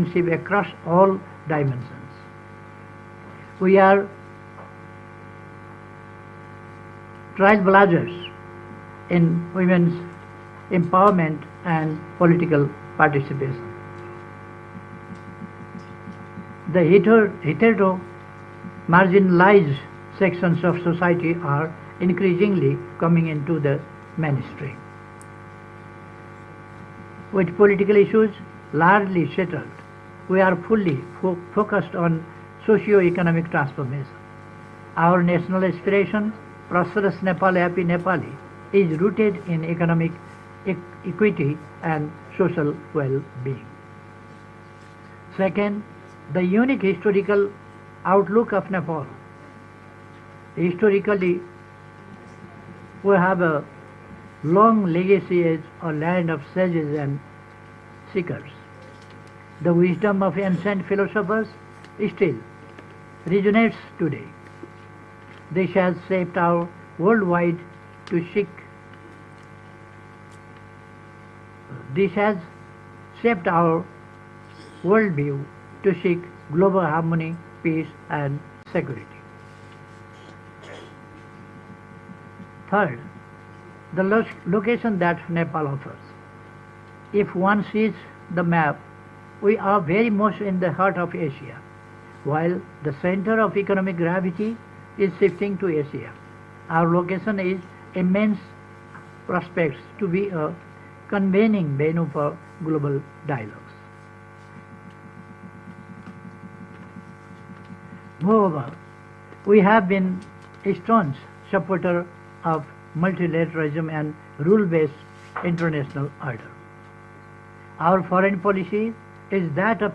comprehensive across all dimensions. We are trailblazers in women's empowerment and political participation. The hitherto marginalized sections of society are increasingly coming into the mainstream. With political issues largely settled, we are fully focused on socio-economic transformation. Our national aspiration, prosperous Nepal, happy Nepali, is rooted in economic equity and social well-being. Second, the unique historical outlook of Nepal. Historically, we have a long legacy as a land of sages and seekers. The wisdom of ancient philosophers still resonates today. This has shaped our worldwide to seek. This has shaped our worldview to seek global harmony, peace, and security. Third, the location that Nepal offers. If one sees the map, we are very much in the heart of Asia, while the center of economic gravity is shifting to Asia. Our location is immense prospects to be a convening venue for global dialogues. Moreover, we have been a staunch supporter of multilateralism and rule-based international order. Our foreign policy is that of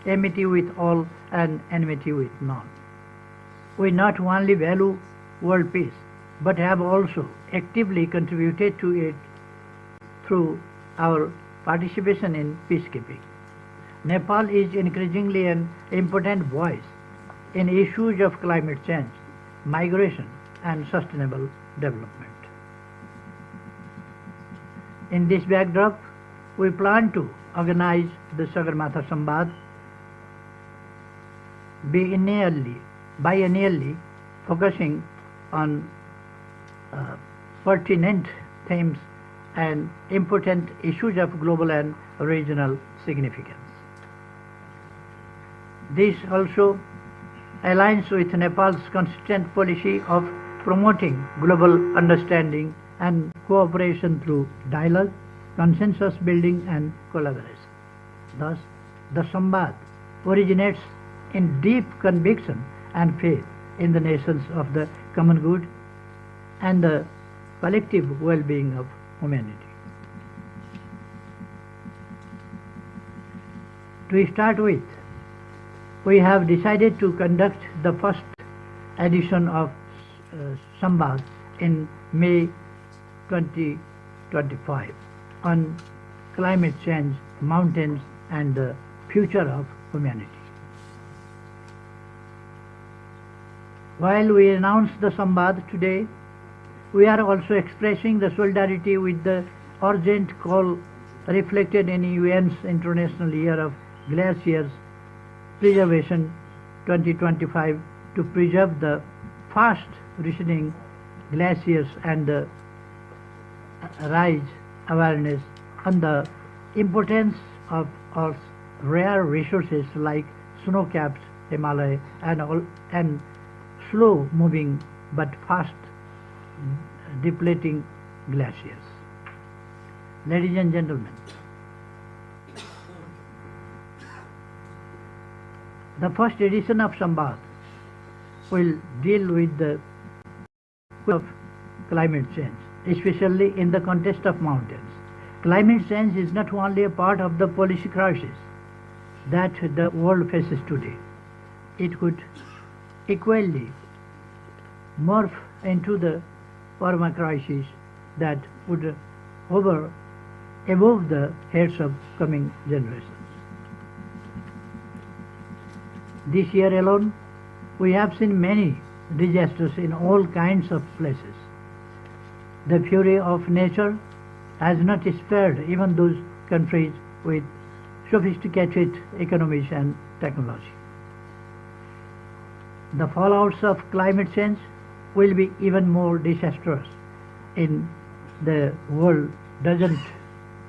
amity with all and enmity with none. We not only value world peace, but have also actively contributed to it through our participation in peacekeeping. Nepal is increasingly an important voice in issues of climate change, migration, and sustainable development. In this backdrop, we plan to organize the Sagarmatha Samvad biennially focusing on pertinent themes and important issues of global and regional significance. This also aligns with Nepal's consistent policy of promoting global understanding and cooperation through dialogue, consensus building, and collaboration. Thus, the Samvad originates in deep conviction and faith in the nations of the common good and the collective well-being of humanity. To start with, we have decided to conduct the first edition of Samvad in May 2025 on climate change, mountains, and the future of humanity. While we announce the Samvad today, we are also expressing the solidarity with the urgent call reflected in UN's International Year of Glaciers Preservation 2025 to preserve the fast receding glaciers and raise awareness on the importance of Earth's rare resources like snow-capped Himalaya and slow-moving but fast depleting glaciers. Ladies and gentlemen, the first edition of Samvad will deal with the of climate change, especially in the context of mountains. Climate change is not only a part of the policy crisis that the world faces today. It could equally morph into the perma-crisis that would hover above the heads of coming generations. This year alone, we have seen many disasters in all kinds of places. The fury of nature has not spared even those countries with sophisticated economies and technology. The fallouts of climate change will be even more disastrous in the world doesn't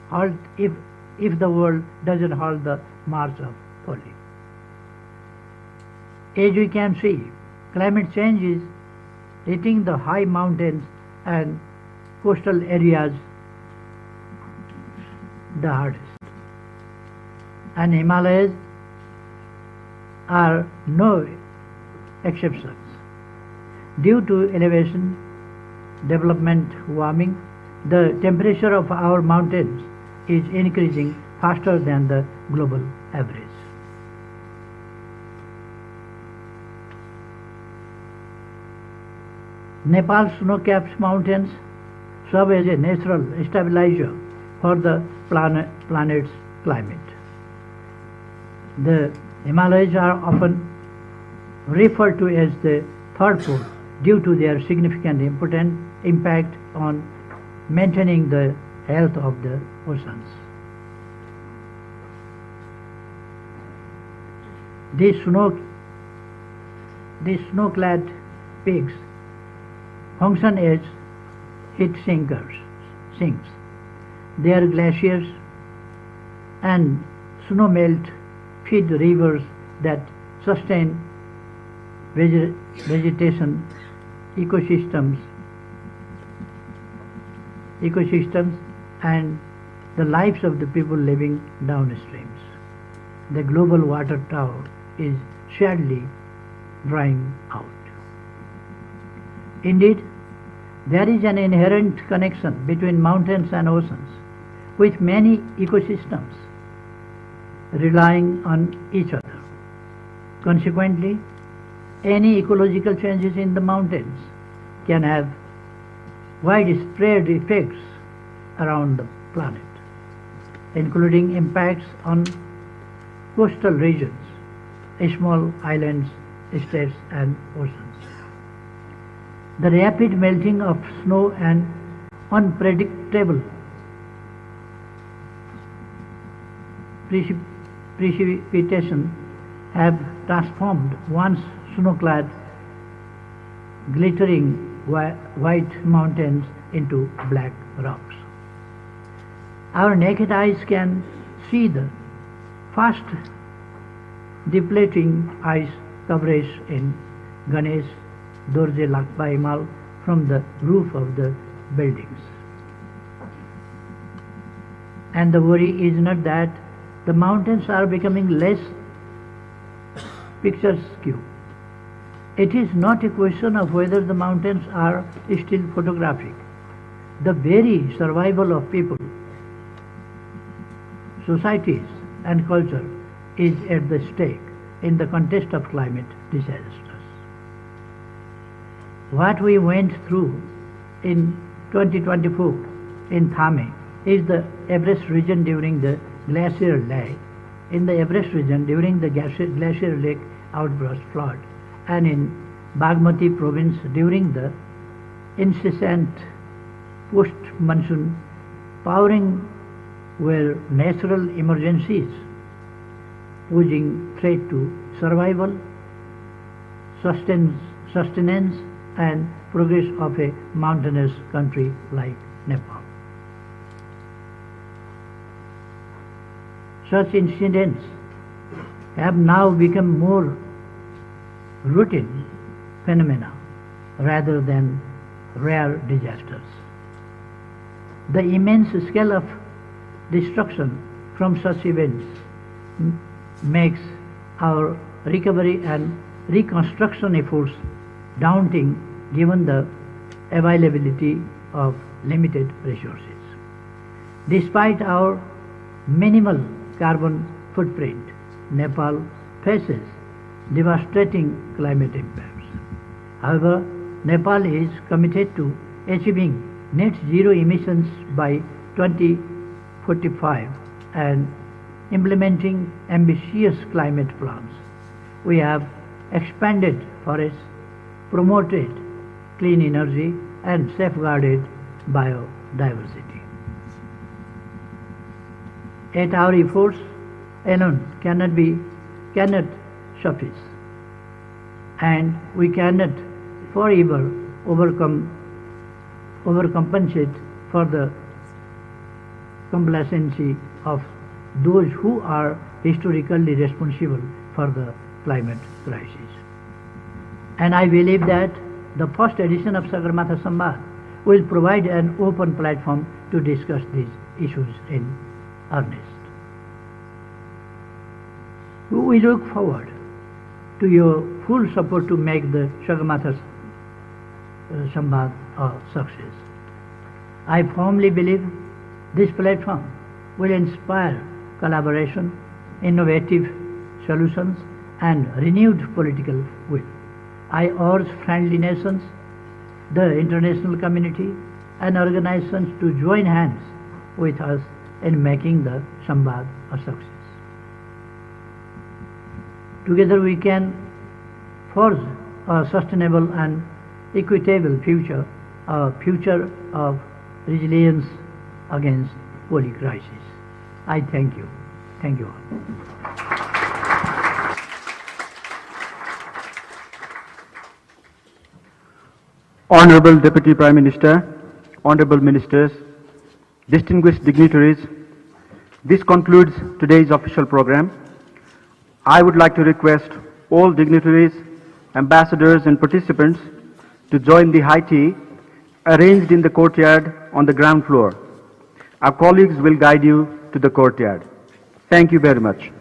halt if the world doesn't halt the march of folly. As we can see, climate change is hitting the high mountains and coastal areas the hardest, and Himalayas are no exceptions. Due to elevation, development, warming, the temperature of our mountains is increasing faster than the global average. Nepal's snow-capped mountains serve as a natural stabilizer for the planet's climate. The Himalayas are often referred to as the third pole due to their significant important impact on maintaining the health of the oceans. These snow-clad peaks function as heat sinks. Their glaciers and snow melt feed rivers that sustain vegetation, ecosystems, and the lives of the people living downstreams. The global water tower is sadly drying out. Indeed, there is an inherent connection between mountains and oceans, with many ecosystems relying on each other. Consequently, any ecological changes in the mountains can have widespread effects around the planet, including impacts on coastal regions, small islands, states, and oceans. The rapid melting of snow and unpredictable precipitation have transformed once snow-clad, glittering white mountains into black rocks. Our naked eyes can see the fast depleting ice coverage in Ganesh Dorje Lakpa Himal from the roof of the buildings. And the worry is not that the mountains are becoming less picturesque. It is not a question of whether the mountains are still photographic. The very survival of people, societies, and culture is at the stake in the context of climate disasters. What we went through in 2024 in Thame is the Everest region during the glacier lake, in the Everest region during the glacier lake outburst flood, and in Bagmati province during the incessant post-monsoon powering were natural emergencies posing threat to survival, sustenance, and progress of a mountainous country like Nepal. Such incidents have now become more routine phenomena rather than rare disasters. The immense scale of destruction from such events makes our recovery and reconstruction efforts daunting given the availability of limited resources. Despite our minimal carbon footprint, Nepal faces devastating climate impacts. However, Nepal is committed to achieving net zero emissions by 2045 and implementing ambitious climate plans. We have expanded forests, promoted clean energy, and safeguarded biodiversity. Yet our efforts alone cannot suffice, and we cannot forever overcompensate for the complacency of those who are historically responsible for the climate crisis. And I believe that the first edition of Sagarmatha Samvad will provide an open platform to discuss these issues in earnest. We look forward to your full support to make the Sagarmatha Samvad a success. I firmly believe this platform will inspire collaboration, innovative solutions, and renewed political will. I urge friendly nations, the international community, and organizations to join hands with us in making the Samvad a success. Together we can forge a sustainable and equitable future, a future of resilience against poly-crisis. I thank you. Thank you all. Honorable Deputy Prime Minister, Honorable Ministers, distinguished dignitaries, this concludes today's official program. I would like to request all dignitaries, ambassadors and participants to join the high tea arranged in the courtyard on the ground floor. Our colleagues will guide you to the courtyard. Thank you very much.